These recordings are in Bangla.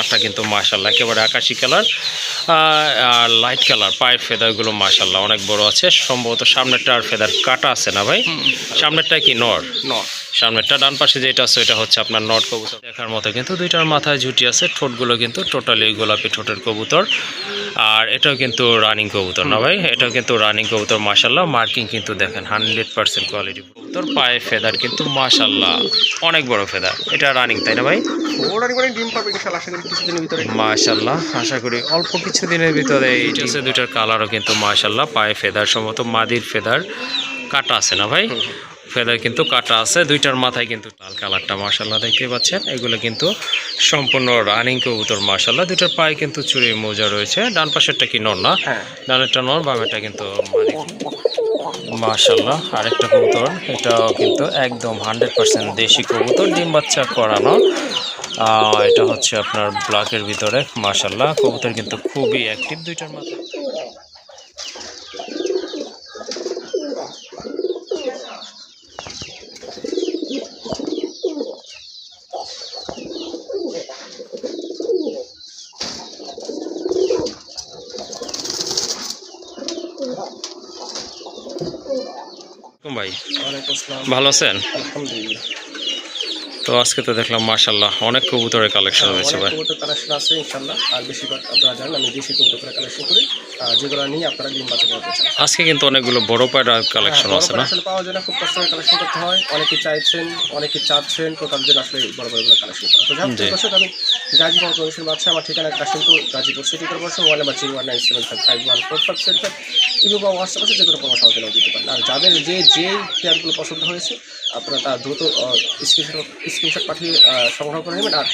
কালারটা কিন্তু মাশাআল্লাহ একেবারে আকাশি কালার, আর লাইট কালার। পায়ের ফেদারগুলো মাশাআল্লাহ অনেক বড় আছে। সম্ভবত সামনেরটা আর ফেদার কাটা আছে না ভাই? সামনেরটা কি নর? সামনেরটা। ডান পাশে যেটা আছে ওটা হচ্ছে আপনার নট কবুতর। দেখার মতো কিন্তু দুইটার মাথায় ঝুটি আছে। ঠোঁটগুলো কিন্তু টোটালি গোলাপি ঠোঁটের কবুতর। আর এটাও কিন্তু রানিং কবুতর না ভাই? এটাও কিন্তু রানিং কবুতর মাশাআল্লাহ। মার্কিং কিন্তু দেখেন 100% কোয়ালিটি কবুতর। পায়ে ফেদার কিন্তু মাশাআল্লাহ অনেক বড় ফেদার। এটা রানিং তাই না ভাই? মাশাআল্লাহ, আশা করি অল্প কিছু দিনের ভিতরে। এই দুইটার কালারও কিন্তু মাশাআল্লাহ। পায়ে ফেদার সম্ভবত মাদির ফেদার কাটা আছে না ভাই? ফেদার কিন্তু কাটা আছে। দুইটার মাথায় কিন্তু লাল কালারটা মাশাআল্লাহ দেখতে পাচ্ছেন। এগুলো কিন্তু সম্পূর্ণ রানিং কবুতর মাশাআল্লাহ। দুইটার পায়ে কিন্তু চুড়ি মোজা রয়েছে। ডান পাশেরটা কি নর না? ডানেরটা নর, বামেরটা কিন্তু মাশাআল্লাহ। আরেকটা কবুতর, এটাও কিন্তু একদম 100% দেশি কবুতর, ডিম বাচ্চা করানো। এটা হচ্ছে আপনার ব্ল্যাকের ভিতরে মাশাআল্লাহ। কবুতর কিন্তু খুবই অ্যাক্টিভ দুইটার মাথায়। ভাই ভালো আছেন? তো আজকে তো দেখলাম মাশাআল্লাহ অনেক কবুতরের কালেকশন রয়েছে ভাই। কবুতর কালেকশন আছে ইনশাআল্লাহ। আর বেশিরভাগ আপনারা জানেন আমি দেশি কবুতরের কালেকশন করি, যেগুলো নিয়ে আপনারা ডিম বাচ্চা করতে চান। আজকে কিন্তু অনেকগুলো বড় পায়রার কালেকশন আছে না? আসলে পাওয়া যায় না, খুব কষ্ট করে কালেকশন করতে হয়। অনেকে চাইছেন, অনেকে চাচ্ছেন, তো তাদের জন্য আসলে বড় বড়গুলো কালেকশন করতে। তো যাই হোক দর্শক, আমি গাজীপুর প্রবেশের বাচ্চা। আমার ঠিকানা Kashimpur, Gazipur city corporation. Mobile number 01975514547। Email বা হোয়াটসঅ্যাপ আছে, যে কোনো পরামর্শ আমাকে দিতে পারেন। আর যাদের যেই পেয়ারগুলো পছন্দ হয়েছে আপনারা তার দ্রুত স্ক্রিনশট পাঠিয়ে সংগ্রহ করে নেবেন। আর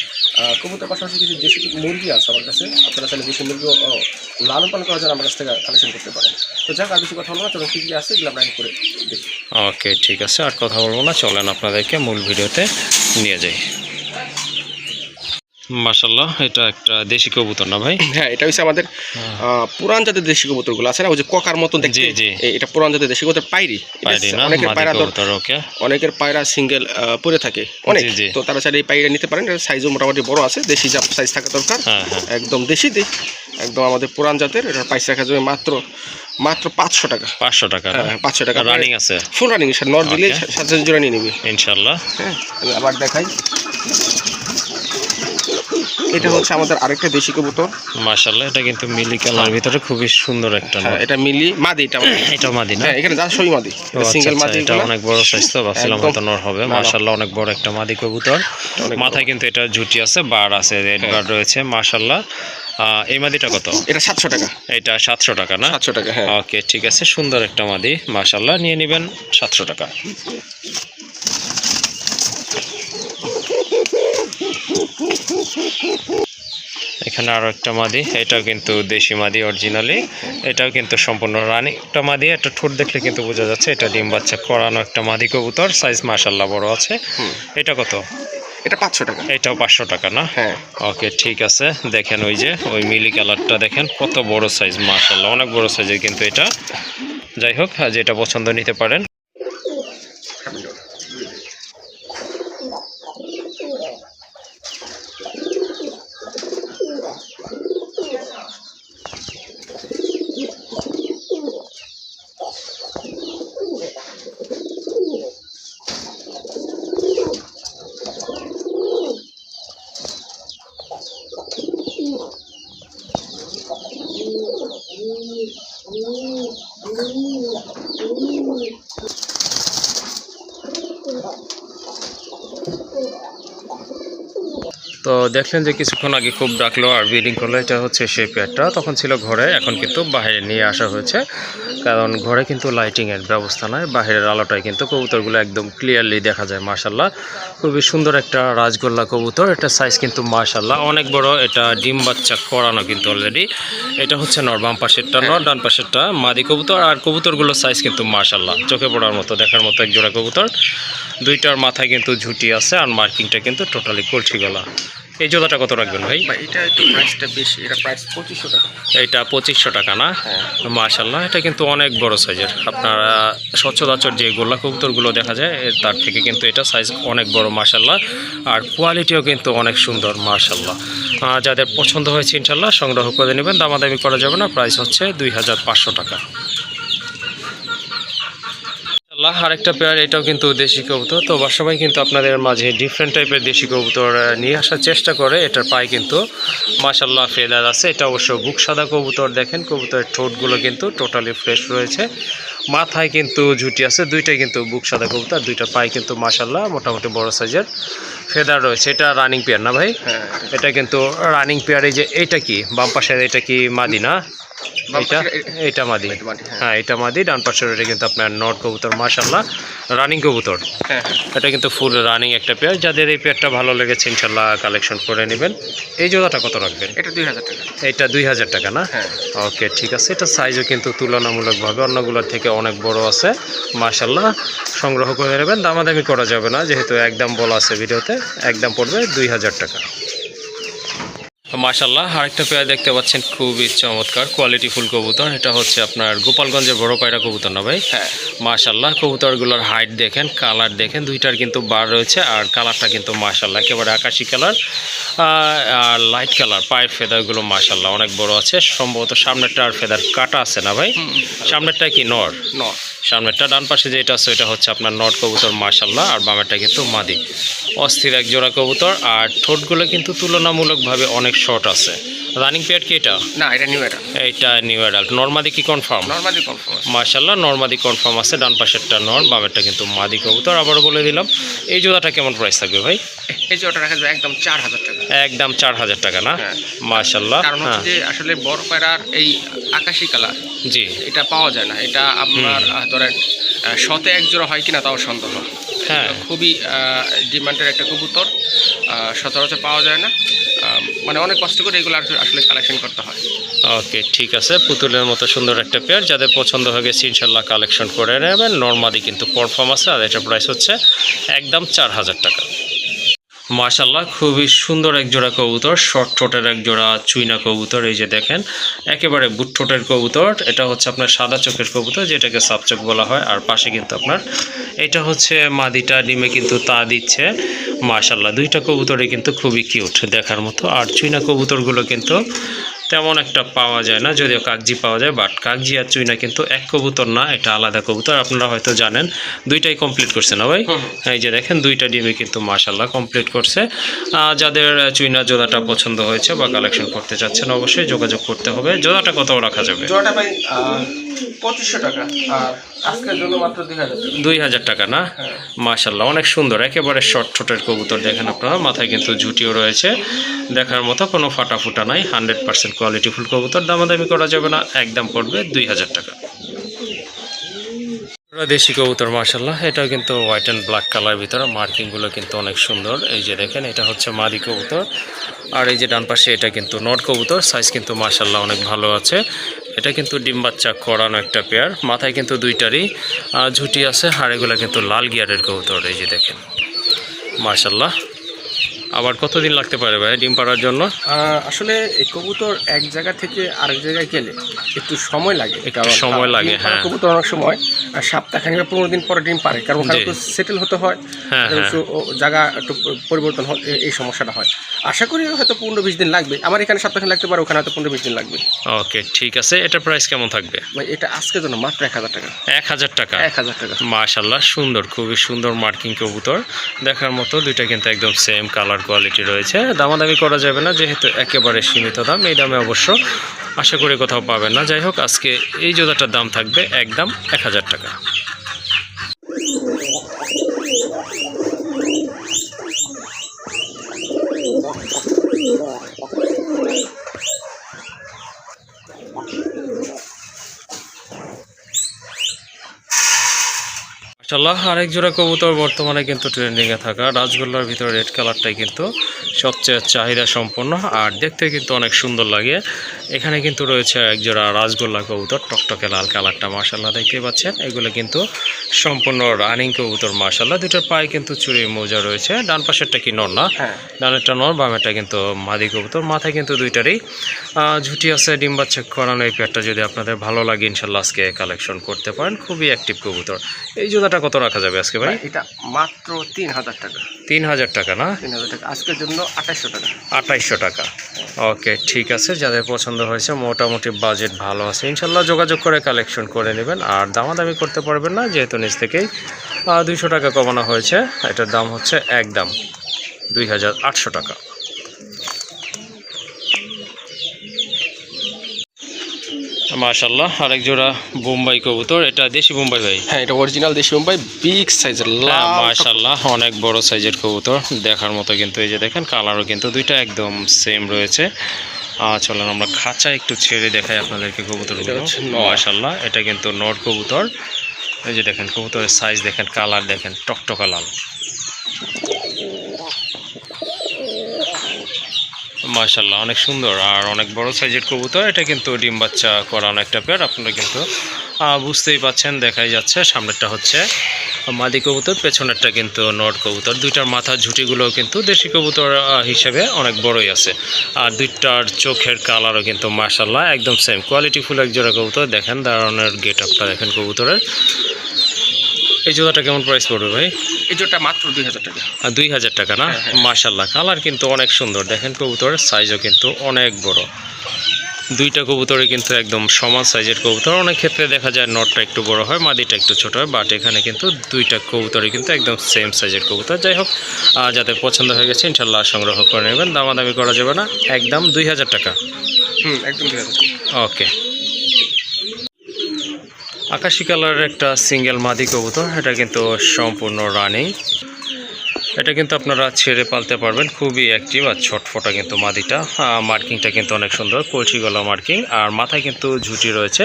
কবুতর পাশাপাশি কিছু দেশি মুরগি আছে আমার কাছে, আপনারা তাহলে দেশি মুরগিও লালন পালন করার জন্য আমার কাছ থেকে কালেকশন করতে পারেন। তো যাক, আর বেশি কথা বলবো না, চলুন কী কী আছে এগুলো আমরা করে দেখি। ওকে, ঠিক আছে, আর কথা বলবো না, চলেন আপনাদেরকে মূল ভিডিওতে নিয়ে যাই। মাশাআল্লাহ, এটা একটা দেশি কবুতর না ভাই? হ্যাঁ, এটা হচ্ছে আমাদের পুরান জাতের দেশি কবুতরগুলো আছে না, ওই যে কোকার মতো দেখতে। এটা পুরান জাতের দেশি কবুতর, পায়রি না? অনেকের পায়রা অনেকের পায়রা সিঙ্গেল পরে থাকে অনেক, তো তারা চাইলে এই পায়রা নিতে পারেন। সাইজও মোটামুটি বড় আছে, দেশি যা সাইজ থাকা দরকার, একদম দেশি একদম আমাদের পুরান জাতের। এটার প্রাইস রাখা যাবে মাত্র 500 টাকা। 500 টাকা? হ্যাঁ, 500 টাকা রানিং আছে, ফুল রানিং। নট দিলে সাথে জোড়া নিয়ে নিবি ইনশাআল্লাহ। হ্যাঁ, আবার দেখাই, এটা হচ্ছে আমাদের আরেকটা দেশি কবুতর মাশাআল্লাহ। এটা কিন্তু মিলি কালারের ভিতরে খুবই সুন্দর একটা। এটা মিলি মাদি, এটা মাদি না? এখানে যা সই মাদি, সিঙ্গেল মাদি। এটা অনেক বড় সাইজ, তো ভাবছিলাম হয়তো নর হবে। মাশাআল্লাহ, অনেক বড় একটা মাদি কবুতর। মাথায় কিন্তু এটা ঝুটি আছে, বার আছে, রেড বার রয়েছে মাশাআল্লাহ। এই মাদিটা কত? এটা 700 টাকা। এটা 700 টাকা না? 700 টাকা, হ্যাঁ। ওকে, ঠিক আছে, সুন্দর একটা মাদি মাশাআল্লাহ, নিয়ে নেবেন 700 টাকা। এখানে আরও একটা মাদি, এটাও কিন্তু দেশি মাদি অরিজিনালি। এটাও কিন্তু সম্পূর্ণ রানিং একটা মাদি। একটা ঠোঁট দেখলে কিন্তু বোঝা যাচ্ছে এটা ডিম বাচ্চা করানো একটা মাদি কবুতর। সাইজ মাশাআল্লাহ বড় আছে। এটা কত? এটা 500 টাকা। এটাও 500 টাকা না? হ্যাঁ। ওকে, ঠিক আছে, দেখেন ওই যে ওই মিলি কালারটা দেখেন কত বড় সাইজ মাশাআল্লাহ, অনেক বড় সাইজের কিন্তু এটা। যাই হোক, যেটা পছন্দ নিতে পারেন। তো দেখলেন যে কিছুক্ষণ আগে খুব ডাকলো আর ব্রিডিং করলো। এটা হচ্ছে সেই পেয়ারটা, তখন ছিল ঘরে, এখন কিন্তু বাইরে নিয়ে আসা হয়েছে, কারণ ঘরে কিন্তু লাইটিংয়ের ব্যবস্থা নয়। বাইরের আলোটায় কিন্তু কবুতরগুলো একদম ক্লিয়ারলি দেখা যায় মাশাআল্লাহ। খুবই সুন্দর একটা রাজগোল্লা কবুতর। এটা সাইজ কিন্তু মাশাআল্লাহ অনেক বড়। এটা ডিম বাচ্চা করানো কিন্তু অলরেডি। এটা হচ্ছে নর, বাম পাশেরটা নর, ডান পাশেরটা মাদি কবুতর। আর কবুতরগুলোর সাইজ কিন্তু মাশাআল্লাহ চোখে পড়ার মতো, দেখার মতো এক জোড়া কবুতর। দুইটার মাথায় কিন্তু ঝুটি আছে, আর মার্কিংটা কিন্তু টোটালি কলসি গলা। এই জোড়াটা কত রাখবেন ভাই? বা এটা একটু প্রাইসটা বেশি, এটা প্রাইস 2500 টাকা। এটা 2500 টাকা না? মাশাআল্লাহ, এটা কিন্তু অনেক বড় সাইজের। আপনারা সচরাচর যে গোল্লা কবুতরগুলো দেখা যায় তার থেকে কিন্তু এটা সাইজ অনেক বড় মাশাআল্লাহ, আর কোয়ালিটিও কিন্তু অনেক সুন্দর মাশাআল্লাহ। যাদের পছন্দ হয়েছে ইনশাআল্লাহ সংগ্রহ করে নেবেন, দামাদামি করা যাবে না। প্রাইস হচ্ছে 2500 টাকা। আরেকটা পেয়ার, এটাও কিন্তু দেশি কবুতর। তো সবাই কিন্তু আপনাদের মাঝে ডিফারেন্ট টাইপের দেশি কবুতর নিয়ে আসার চেষ্টা করে। এটার পায়ে কিন্তু মাশাআল্লাহ ফেদার আছে। এটা অবশ্য বুক সাদা কবুতর। দেখেন কবুতরের ঠোঁটগুলো কিন্তু টোটালি ফ্রেশ রয়েছে, মাথায় কিন্তু ঝুটি আছে। দুইটাই কিন্তু বুক সাদা কবুতর, দুইটা পায়ে কিন্তু মাশাআল্লাহ মোটামুটি বড় সাইজের ফেদার রয়েছে। এটা রানিং পেয়ার না ভাই? এটা কিন্তু রানিং পেয়ার। এই যে এইটা কি বাম পাশের, এটা কি মাদি না? এটা মাদি। হ্যাঁ, এটা মাদি। ডান পাশের এটা কিন্তু আপনার নট কবুতর মাশাআল্লাহ, রানিং কবুতর। এটা কিন্তু ফুল রানিং একটা পেয়ার। যাদের এই পেয়ারটা ভালো লেগেছে ইনশাআল্লাহ কালেকশন করে নেবেন। এই জোড়াটা কত রাখবেন? এটা 2000 টাকা। এটা 2000 টাকা না? ওকে, ঠিক আছে। এটা সাইজও কিন্তু তুলনামূলকভাবে অন্যগুলোর থেকে অনেক বড় আছে মাশাআল্লাহ। সংগ্রহ করে নেবেন, দামাদামি করা যাবে না, যেহেতু একদম বলা আছে ভিডিওতে। একদম পড়বে 2000 টাকা। মাশাআল্লাহ, আরেকটা পেয়ার দেখতে পাচ্ছেন, খুবই চমৎকার কোয়ালিটি ফুল কবুতর। এটা হচ্ছে আপনার গোপালগঞ্জের বড় পায়রা কবুতর না ভাই? মাশাআল্লাহ, কবুতরগুলোর হাইট দেখেন, কালার দেখেন, দুইটার কিন্তু বার রয়েছে, আর কালারটা কিন্তু মাশাআল্লাহ একেবারে আকাশি কালার আর লাইট কালার। পায়ের ফেদারগুলো মাশাআল্লাহ অনেক বড় আছে। সম্ভবত সামনেরটা আর ফেদার কাটা আছে না ভাই? সামনেরটা কি নর? সামনেরটা। ডান পাশে যেটা আছে এটা হচ্ছে আপনার নট কবুতর মাশাআল্লাহ, আর বামেরটা কিন্তু মাদি। অস্থির এক জোড়া কবুতর, আর ঠোঁটগুলো কিন্তু তুলনামূলকভাবে অনেক শর্ট আছে। রানিং পেয়ার কি এটা? না, এটা নিউ অ্যাডাল্ট। এটা নিউ অ্যাডাল্ট। নরমাদি কি কনফার্ম? নরমাদি কনফার্ম মাশাআল্লাহ, নরমাদি কনফার্ম আছে। ডান পাশেরটা নর, বামেরটা কিন্তু মাদি কবুতর। আবারও বলে দিলাম, এই জোড়াটা কেমন প্রাইস থাকবে ভাই? এই জোড়াটা রাখা যাবে একদম 4000 টাকা। একদম 4000 টাকা না? মাশাআল্লাহ। কারণ হচ্ছে যে আসলে বড় পায়রার এই আকাশি কালার জি এটা পাওয়া যায় না। এটা আপনার ধরেন শতে এক জোড়া হয় কিনা তাও সন্দেহ। হ্যাঁ, খুবই ডিমান্ডের একটা কবুতর, সচরাচর পাওয়া যায় না। মানে অনেক কষ্ট করে এগুলো আসলে কালেকশন করতে হয়। ওকে, ঠিক আছে। পুতুলের মতো সুন্দর একটা পেয়ার, যাদের পছন্দ হয়ে গেছে ইনশাল্লাহ কালেকশন করে নেবেন। নরমাদি কিন্তু পারফর্ম আছে, আর এটার প্রাইস হচ্ছে একদম 4000 টাকা। মাশাআল্লাহ, খুবই সুন্দর এক জোড়া কবুতর, শর্ট ঠোঁটের এক জোড়া চুইনা কবুতর। এই যে দেখেন, একেবারে বুট ঠোঁটের কবুতর। এটা হচ্ছে আপনার সাদা চোখের কবুতর, যেটাকে সাপচোখ বলা হয়। আর পাশে কিন্তু আপনার এটা হচ্ছে মাদিটা, ডিমে কিন্তু তা দিচ্ছে মাশাআল্লাহ। দুইটা কবুতরই কিন্তু খুবই কিউট দেখার মতো। আর চুইনা কবুতরগুলো কিন্তু তেমন একটা পাওয়া যায় না, যদিও কাগজি পাওয়া যায়, বাট কাগজি আর চুইনা কিন্তু এক কবুতর না, এটা আলাদা কবুতর। আপনারা হয়তো জানেন। দুইটাই কমপ্লিট করছে না ভাই? এই যে দেখেন, দুইটা ডিমে কিন্তু মাশাআল্লাহ কমপ্লিট করছে। যাদের চুইনা জোড়াটা পছন্দ হয়েছে বা কালেকশন করতে চাচ্ছেন অবশ্যই যোগাযোগ করতে হবে। জোড়াটা কত রাখা যাবে? জোড়াটা ভাই 2500 টাকা, আর আজকের জন্য মাত্র 2000 টাকা না? মাশাআল্লাহ, অনেক সুন্দর, একেবারে শর্ট ঠোঁটের কবুতর। দেখেন আপনারা, মাথায় কিন্তু ঝুটিও রয়েছে, দেখার মতো, কোনো ফাটাফুটা নাই। 100% কোয়ালিটিফুল কবুতর, দামাদামি করা যাবে না, একদম পড়বে 2000 টাকা। দেশি কবুতর মাশাআল্লাহ, এটাও কিন্তু হোয়াইট অ্যান্ড ব্ল্যাক কালার ভিতরে, মার্কিংগুলো কিন্তু অনেক সুন্দর। এই যে দেখেন, এটা হচ্ছে মাদি কবুতর, আর এই যে ডান পাশে এটা কিন্তু নট কবুতর। সাইজ কিন্তু মাশাআল্লাহ অনেক ভালো আছে। এটা কিন্তু ডিম বাচ্চা করানো একটা পেয়ার। মাথায় কিন্তু দুইটারই ঝুটি আছে, আর এগুলো কিন্তু লাল গিয়ারের কবুতর। এই যে দেখেন মাশাআল্লাহ। আবার কতদিন লাগতে পারে ভাই ডিম পাড়ার জন্য? আসলে এই কবুতর এক জায়গা থেকে আরেক জায়গায় গেলে একটু সময় লাগে। সময় লাগে, হ্যাঁ। কবুতর অনেক সময় সপ্তাহখানিক বা 15 দিন পরে ডিম পারে, কারণ ওখানে একটু সেটেল হতে হয়, জায়গা একটু পরিবর্তন হয়, এই সমস্যাটা হয়। আশা করি হয়তো 15-20 দিন লাগবে। আমার এখানে সপ্তাহখানি লাগতে পারে, ওখানে হয়তো 15-20 দিন লাগবে। ওকে, ঠিক আছে। এটার প্রাইস কেমন থাকবে? এটা আজকের জন্য মাত্র 1000 টাকা। 1000 টাকা? 1000 টাকা। মাশাআল্লাহ, সুন্দর, খুবই সুন্দর মার্কিং কবুতর দেখার মতো। দুইটা কিন্তু একদম সেম কালার কোয়ালিটি রয়েছে। দামাদামি করা যাবে না, যেহেতু একেবারে সীমিত দাম। এই দামে অবশ্য আশা করি কোথাও পাবেন না। যাই হোক, আজকে এই জোড়াটার দাম থাকবে একদম 1000 টাকা। মাশাআল্লাহ, আরেক জোড়া কবুতর বর্তমানে কিন্তু ট্রেন্ডিংয়ে থাকা রাজগোল্লার ভিতরে রেড কালারটাই কিন্তু সবচেয়ে চাহিদা সম্পন্ন আর দেখতে কিন্তু অনেক সুন্দর লাগে। এখানে কিন্তু রয়েছে এক জোড়া রাজগোল্লা কবুতর, টকটকে লাল কালারটা মাশাআল্লাহ দেখতে পাচ্ছেন। এগুলো কিন্তু সম্পূর্ণ রানিং কবুতর মাশাআল্লাহ। দুটোর পায়ে কিন্তু চুরি মোজা রয়েছে। ডান পাশেরটা কি নর না? হ্যাঁ, ডানেরটা নর, বামেরটা কিন্তু মাদি কবুতর। মাথায় কিন্তু দুইটারই ঝুটি আছে, ডিম বাচ্চা করানো। এই পেয়ারটা যদি আপনাদের ভালো লাগে ইনশাল্লাহ আজকে কালেকশন করতে পারেন। খুবই অ্যাক্টিভ কবুতর। এই জোড়াটা কত রাখা যাবে আজকে ভাই? এটা মাত্র 3000 টাকা। 3000 টাকা না? 3000 টাকা আজকের জন্য 2800 টাকা। 2800 টাকা। ওকে, ঠিক আছে। যাদের পছন্দ হয়েছে মোটামুটি বাজেট ভালো আছে ইনশাল্লাহ যোগাযোগ করে কালেকশন করে নেবেন। আর দামাদামি করতে পারবেন না যেহেতু নিচ থেকেই 200 টাকা কমানো হয়েছে। এটার দাম হচ্ছে একদম 2800 টাকা। মাশাআল্লাহ, আরেক জোড়া বোম্বাই কবুতর। এটা দেশি বোম্বাই ভাই? হ্যাঁ, এটা অরিজিনাল দেশি মুম্বাই, বিগ সাইজের লাল। মাশাআল্লাহ, অনেক বড় সাইজের কবুতর দেখার মতো কিন্তু। এই যে দেখেন কালারও কিন্তু দুইটা একদম সেম রয়েছে। চলেন আমরা খাঁচা একটু ছেড়ে দেখাই আপনাদেরকে কবুতরগুলো। মাশাআল্লাহ, এটা কিন্তু নর কবুতর। এই যে দেখেন কবুতরের সাইজ দেখেন, কালার দেখেন, টকটকা লাল। মাশাআল্লাহ, অনেক সুন্দর আর অনেক বড় সাইজের কবুতর। এটা কিন্তু ডিম বাচ্চা করানো একটা পেয়ার। আপনারা কিন্তু বুঝতেই পাচ্ছেন, দেখাই যাচ্ছে। সামনেরটা হচ্ছে মাদি কবুতর, পেছনেরটা কিন্তু নর কবুতর। দুইটার মাথার ঝুঁটিগুলোও কিন্তু দেশি কবুতর হিসেবে অনেক বড়ই আছে। আর দুইটার চোখের কালারও কিন্তু মাশাআল্লাহ একদম সেম কোয়ালিটিফুল এক জোড়া কবুতর। দেখেন দাঁড়ানোর গেট আপটা দেখেন কবুতরের। এই জোড়াটা কেমন প্রাইস পড়বে ভাই? এই জোড়াটা মাত্র 2000 টাকা। 2000 টাকা না? মাশাআল্লাহ, কালার কিন্তু অনেক সুন্দর। দেখেন কবুতরের সাইজও কিন্তু অনেক বড়। দুইটা কবুতরই কিন্তু একদম সমান সাইজের কবুতর। অনেক ক্ষেত্রে দেখা যায় নটটা একটু বড় হয়, মাদিটা একটু ছোট হয়, বাট এখানে কিন্তু দুইটা কবুতরই কিন্তু একদম সেম সাইজের কবুতর। যাই হোক, যাদের পছন্দ হয়ে গেছে ইনশাল্লাহ সংগ্রহ করে নেবেন। দামাদামি করা যাবে না, একদম 2000 টাকা। একদম 2000 টাকা। ওকে, আকাশি কালারের একটা সিঙ্গেল মাদি কবুতর। এটা কিন্তু সম্পূর্ণ রানিং। এটা কিন্তু আপনারা ছেড়ে পালতে পারবেন, খুবই অ্যাক্টিভ আর ছটফটা কিন্তু মাদিটা। মার্কিংটা কিন্তু অনেক সুন্দর, কলসি গলা মার্কিং। আর মাথায় কিন্তু ঝুঁটি রয়েছে,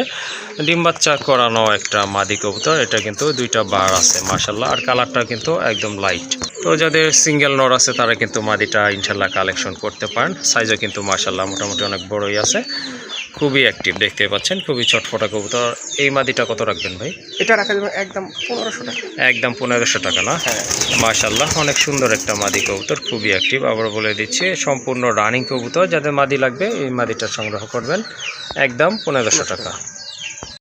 ডিম বাচ্চা করানো একটা মাদি কবুতর। এটা কিন্তু দুইটা বার আছে মাশাআল্লাহ। আর কালারটা কিন্তু একদম লাইট। তো যাদের সিঙ্গেল নর আছে তারা কিন্তু মাদিটা ইনশাল্লাহ কালেকশন করতে পারেন। সাইজও কিন্তু মাশাআল্লাহ মোটামুটি অনেক বড়ই আছে, খুবই অ্যাক্টিভ দেখতে পাচ্ছেন, খুবই চটফটা কবুতর। এই মাদিটা কত রাখবেন ভাই? এটা রাখা যাবে একদম 1500 টাকা। একদম 1500 টাকা না? হ্যাঁ, মাশাআল্লাহ, অনেক সুন্দর একটা মাদি কবুতর, খুবই অ্যাক্টিভ। আবার বলে দিচ্ছি সম্পূর্ণ রানিং কবুতর। যাদের মাদি লাগবে এই মাদিটা সংগ্রহ করবেন, একদম 1500 টাকা।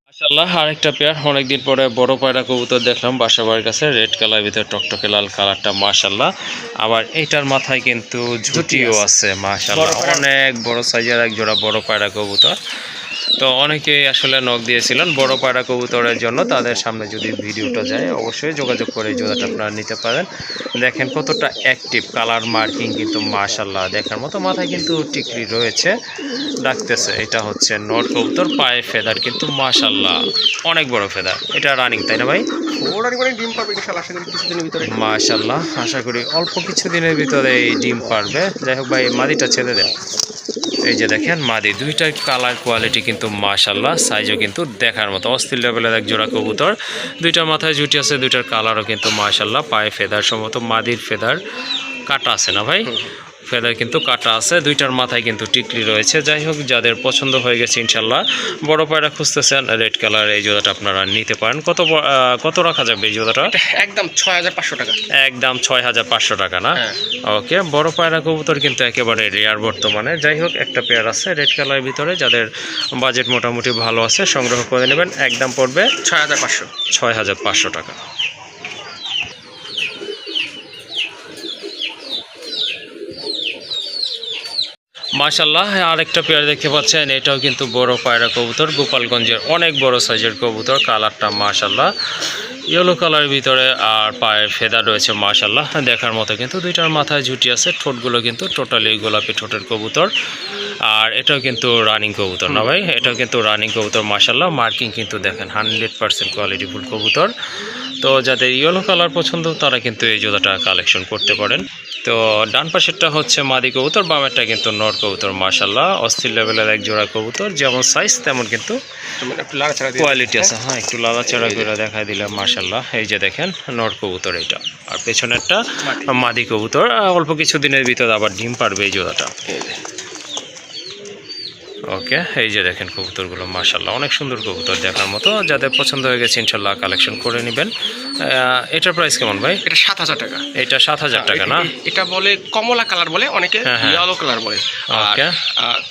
মাশাআল্লাহ, আরেকটা পেয়ার অনেকদিন পরে বড় পায়রা কবুতর দেখলাম বাসাবাড়ির কাছে। রেড কালার ভিতরে টকটকে লাল কালারটা মাশাআল্লাহ। আবার এইটার মাথায় কিন্তু ঝুঁটিও আছে মাশাআল্লাহ। অনেক বড় সাইজের এক জোড়া বড় পায়রা কবুতর। তো অনেকেই আসলে নক দিয়েছিলেন বড় পায়রা কবুতরের জন্য। তাদের সামনে যদি ভিডিওটা যায় অবশ্যই যোগাযোগ করে এই জোড়াটা আপনারা নিতে পারেন। দেখেন কতটা অ্যাক্টিভ, কালার মার্কিং কিন্তু মাশাআল্লাহ দেখার মতো। মাথায় কিন্তু টিকলি রয়েছে, ডাকতেছে। এটা হচ্ছে নর কবুতর, পায়ে ফেদার কিন্তু মাশাআল্লাহ অনেক বড় ফেদার। এটা রানিং তাই না ভাই? ডিম পাবে ইনশাআল্লাহ আশা করি কিছুদিনের ভিতরে। মাশাআল্লাহ, আশা করি অল্প কিছুদিনের ভিতরে এই ডিম পারবে। যাই হোক ভাই, মাদিটা ছেড়ে দেন। এই যে দেখেন মাদি, দুইটার কালার কোয়ালিটি কিন্তু মাশাআল্লাহ, সাইজও কিন্তু দেখার মতো অস্থির লেভেলের এক জোড়া কবুতর। দুইটার মাথায় ঝুঁটি আছে, দুইটার কালারও কিন্তু মাশাআল্লাহ। পায়ে ফেদার সম্ভবত মাদির ফেদার কাটা আছে না ভাই? ফেদার কিন্তু কাটা আছে, দুইটার মাথায় কিন্তু টিকলি রয়েছে। যাই হোক, যাদের পছন্দ হয়ে গেছে ইনশাল্লাহ বড় পায়রা খুঁজতেছেন রেড কালার, এই জোড়াটা আপনারা নিতে পারেন। কত রাখা যাবে এই জোড়াটা? একদম 6500 টাকা। একদম 6500 টাকা না? ওকে, বড় পায়রা কবুতর কিন্তু একেবারে রেয়ার বর্তমানে। যাই হোক, একটা পেয়ার আছে রেড কালারের ভিতরে। যাদের বাজেট মোটামুটি ভালো আছে সংগ্রহ করে নেবেন। একদম পড়বে 6500 টাকা। মাশাআল্লাহ, আরেকটা পেয়ার দেখতে পাচ্ছেন। এটাও কিন্তু বড় পায়রা কবুতর, গোপালগঞ্জের অনেক বড় সাইজের কবুতর। কালারটা মাশাআল্লাহ ইয়েলো কালারের ভিতরে, আর পায়ের ফেদার রয়েছে মাশাআল্লাহ দেখার মতো। কিন্তু দুইটার মাথায় ঝুঁটি আছে, ঠোঁটগুলো কিন্তু টোটালি গোলাপি ঠোঁটের কবুতর। আর এটাও কিন্তু রানিং কবুতর না ভাই? এটাও কিন্তু রানিং কবুতর মাশাআল্লাহ। মার্কিং কিন্তু দেখেন 100% কোয়ালিটিফুল কবুতর। তো যাদের ইয়েলো কালার পছন্দ তারা কিন্তু এই জোড়াটা কালেকশন করতে পারেন। তো ডান পাশেরটা হচ্ছে মাদি কবুতর, বামেরটা কিন্তু নর কবুতর। মাশাআল্লাহ অস্থির লেভেলের এক জোড়া কবুতর, যেমন সাইজ তেমন কিন্তু কোয়ালিটি আছে। হ্যাঁ, একটু লালাচাড়া করে দেখাই দিলাম। মাশাআল্লাহ এই যে দেখেন নর কবুতর এটা, আর পেছনেরটা মাদি কবুতর। অল্প কিছু দিনের ভিতরে আবার ডিম পারবে এই জোড়াটা। ওকে, এই যে দেখেন কবুতরগুলো মাশাআল্লাহ অনেক সুন্দর কবুতর, দেখার মতো। যাদের পছন্দ হয়ে গেছে ইনশাল্লাহ কালেকশন করে নেবেন। এটার প্রাইস কেমন ভাই? এটা 7,000 টাকা। এটা 7,000 টাকা না? এটা বলে কমলা কালার বলে অনেকে, ইয়েলো কালার বলে। ওকে,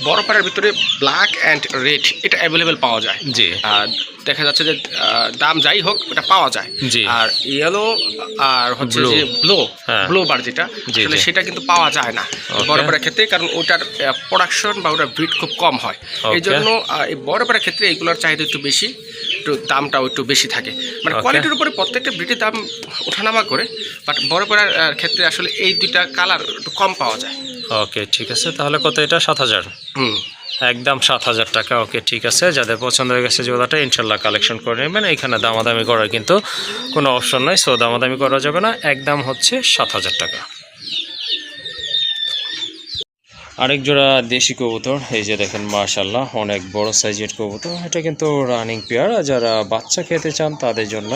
বড় পাড়ার ভিতরে ব্ল্যাক অ্যান্ড রেড এটা অ্যাভেলেবেল পাওয়া যায়। জি, আর দেখা যাচ্ছে যে দাম যাই হোক এটা পাওয়া যায়। জি। আর ইয়েলো আর হচ্ছে যে ব্লু বার যেটা আসলে সেটা কিন্তু পাওয়া যায় না বড় পাড়ার ক্ষেত্রে, কারণ ওটার প্রোডাকশন বা ওটার ব্রিড খুব কম হয়। এই জন্য এই বড় পাড়ার ক্ষেত্রে এইগুলোর চাহিদা একটু বেশি, একটু দামটাও একটু বেশি থাকে। মানে কোয়ালিটির উপরে প্রত্যেকটা ব্রিডের দাম ওঠানামা করে, বাট বড় পাড়ার ক্ষেত্রে আসলে এই দুইটা কালার একটু কম পাওয়া যায়। ওকে ঠিক আছে, তাহলে কত এটা? 7,000। একদম 7,000 টাকা। ওকে ঠিক আছে, যাদের পছন্দ হয়ে গেছে জোড়াটা ইনশাল্লাহ কালেকশন করে নেবেন। এখানে দামাদামি করার কিন্তু কোনো অপশন নাই, সো দামাদামি করা যাবে না, একদম হচ্ছে 7,000 টাকা। আরেক জোড়া দেশি কবুতর, এই যে দেখেন মাশাআল্লাহ অনেক বড় সাইজের কবুতর। এটা কিন্তু রানিং পেয়ার, যারা বাচ্চা খেতে চান তাদের জন্য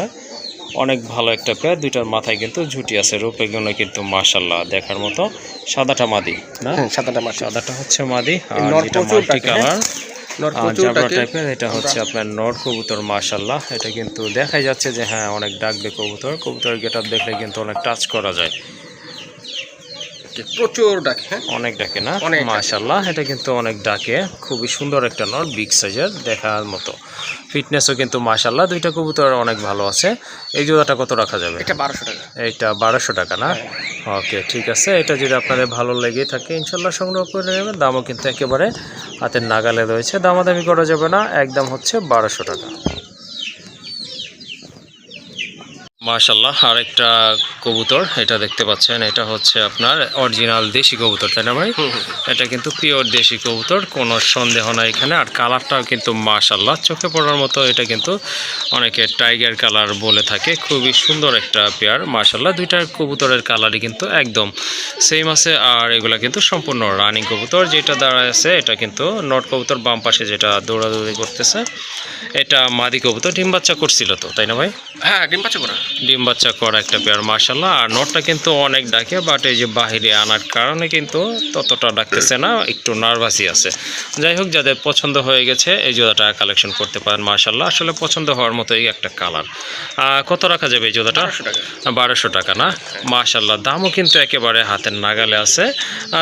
অনেক ভালো একটা পেয়ার। দুইটার মাথায় কিন্তু ঝুটি আছে, রূপে গুণে কিন্তু মাশাআল্লাহ দেখার মতো। সাদাটা মাদি না? সাদাটা হচ্ছে মাদি, আর যেটা মাল্টি কালার জাবরা টাইপের এটা হচ্ছে আপনার নর কবুতর। মাশাআল্লাহ এটা কিন্তু দেখাই যাচ্ছে যে হ্যাঁ অনেক ডাকবে কবুতর। কবুতরের গেটআপ দেখলে কিন্তু অনেক টাচ করা যায়, প্রচুর ডাকে, অনেক ডাকে না? মাশাআল্লাহ এটা কিন্তু অনেক ডাকে, খুবই সুন্দর একটা নর, বিগ সাইজের দেখার মতো। ফিটনেসও কিন্তু মাশাআল্লাহ দুইটা কবুতর অনেক ভালো আছে। এই জোড়াটা কত রাখা যাবে? এটা 1200 টাকা। এটা 1200 টাকা না? ওকে ঠিক আছে, এটা যদি আপনাদের ভালো লেগে থাকে ইনশাল্লাহ সংগ্রহ করে নেবেন। দামও কিন্তু একেবারে হাতের নাগালে রয়েছে, দামাদামি করা যাবে না, একদম হচ্ছে 1200 টাকা। মাশাআল্লাহ আরেকটা কবুতর এটা দেখতে পাচ্ছেন, এটা হচ্ছে আপনার অরিজিনাল দেশি কবুতর, তাই না ভাই? এটা কিন্তু পিওর দেশি কবুতর, কোনো সন্দেহ নাই এখানে। আর কালারটাও কিন্তু মাশাআল্লাহ চোখে পড়ার মতো। এটা কিন্তু অনেকে টাইগার কালার বলে থাকে, খুবই সুন্দর একটা পেয়ার মাশাআল্লাহ। দুইটার কবুতরের কালারই কিন্তু একদম সেম আছে, আর এগুলা কিন্তু সম্পূর্ণ রানিং কবুতর। যেটা দাঁড়ায় আছে এটা কিন্তু নট কবুতর, বাম পাশে যেটা দৌড়াদৌড়ি করতেছে এটা মাদি কবুতর। ডিম বাচ্চা করছিল তো, তাই না ভাই? হ্যাঁ, ডিম বাচ্চা করা, ডিম বাচ্চা করা একটা পেয়ার মাশাআল্লাহ। আর নটটা কিন্তু অনেক ডাকে, বাট এই যে বাহিরে আনার কারণে কিন্তু ততটা ডাকতেছে না, একটু নার্ভাসই আছে। যাই হোক, যাদের পছন্দ হয়ে গেছে এই জোড়াটা কালেকশন করতে পারেন মাশাআল্লাহ। আসলে পছন্দ হওয়ার মতোই একটা কালার। কত রাখা যাবে এই জোড়াটা? 1200 টাকা না? মাশাআল্লাহ দামও কিন্তু একেবারে হাতের নাগালে আছে।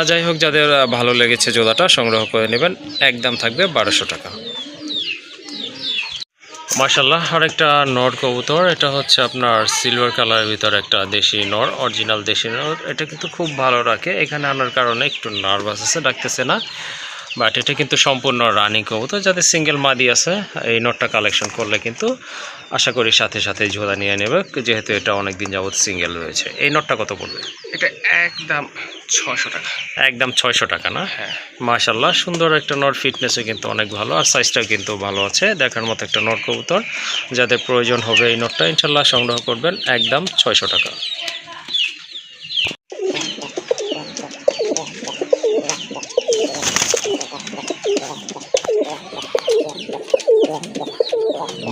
যাই হোক, যাদের ভালো লেগেছে জোড়াটা সংগ্রহ করে নেবেন, একদম থাকবে 1200 টাকা। মাশাআল্লাহ আরেকটা নর কবুতর, এটা হচ্ছে আপনার সিলভার কালারের ভিতরে একটা দেশি নর, অরিজিনাল দেশি নর। এটা কিন্তু খুব ভালো রাখে, এখানে আনার কারণে একটু নার্ভাস আছে, ডাকতেছে না, বাট এটা কিন্তু সম্পূর্ণ রানিং কবুতর। যাদের সিঙ্গেল মাদি আছে এই নটটা কালেকশন করলে কিন্তু আশা করি সাথে সাথে ঝোলা নিয়ে নেবে, যেহেতু এটা অনেক দিন যাবত সিঙ্গেল রয়েছে। এই নটটা কত পড়বে? এটা একদম 600 টাকা। একদম 600 টাকা না? হ্যাঁ মাশাআল্লাহ সুন্দর একটা নর, ফিটনেসও কিন্তু অনেক ভালো, আর সাইজটাও কিন্তু ভালো আছে, দেখার মতো একটা নর কবুতর। যাদের প্রয়োজন হবে এই নটটা ইনশাল্লাহ সংগ্রহ করবেন, একদম 600 টাকা।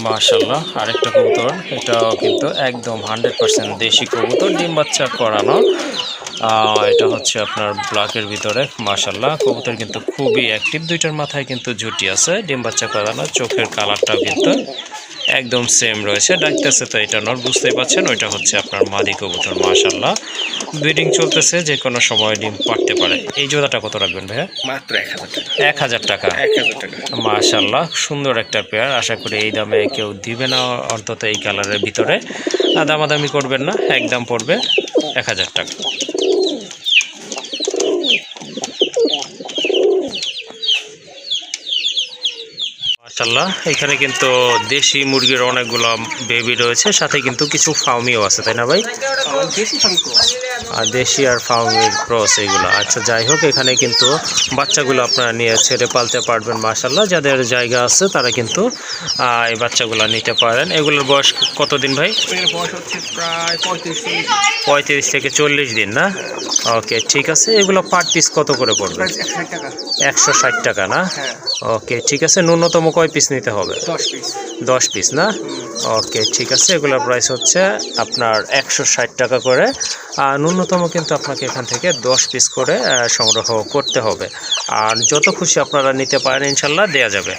মাশাআল্লাহ আরেকটা কবুতর, এটাও কিন্তু একদম 100% দেশি কবুতর, ডিম বাচ্চা করানো। এটা হচ্ছে আপনার ব্ল্যাকের ভিতরে মাশাআল্লাহ। কবুতর কিন্তু খুবই অ্যাক্টিভ, দুইটার মাথায় কিন্তু ঝুটি আছে, ডিম বাচ্চা করানো। চোখের কালারটাও কিন্তু একদম সেম রয়েছে, ডাকতেছে তো এটা নর, বুঝতেই পারছেন। ওইটা হচ্ছে আপনার মাদি কবুতর মাশাআল্লাহ। ব্রিডিং চলতেছে, যে কোনো সময় ডিম পাড়তে পারে। এই জোড়াটা কত রাখবেন ভাইয়া? মাত্র 1000 টাকা। 1000 টাকা? 1000 টাকা মাশাআল্লাহ সুন্দর একটা পেয়ার। আশা করি এই দামে কেউ দিবে না, অন্তত এই কালারের ভিতরে। দামাদামি করবেন না, একদম পড়বে 1000 টাকা। মাশাআল্লাহ এখানে কিন্তু দেশি মুরগির অনেকগুলো বেবি রয়েছে, সাথে কিন্তু কিছু ফার্মিও আছে, তাই না ভাই? দেশি ফার্মি আর দেশি আর ফার্মের ক্রস এগুলো। আচ্ছা যাই হোক, এখানে কিন্তু বাচ্চাগুলো আপনারা নিয়ে ছেড়ে পালতে পারবেন মাশাল্লাহ। যাদের জায়গা আছে তারা কিন্তু এই বাচ্চাগুলো নিতে পারেন। এগুলোর বয়স কতদিন ভাই? এর বয়স হচ্ছে প্রায় 35 থেকে 40 দিন না? ওকে ঠিক আছে। এগুলো পার পিস কত করে পড়বে? 160 টাকা। 160 টাকা না? হ্যাঁ। ওকে ঠিক আছে। ন্যূনতম কয় পিস নিতে হবে? 10 পিস। 10 পিস না? ওকে ঠিক আছে। এগুলোর প্রাইস হচ্ছে আপনার 160 টাকা করে। আর ন্যূনতম কিন্তু আপনাকে এখান থেকে 10 পিস করে সংগ্রহ করতে হবে। আর যত খুশি আপনারা নিতে পারেন, ইনশাল্লাহ দেয়া যাবে।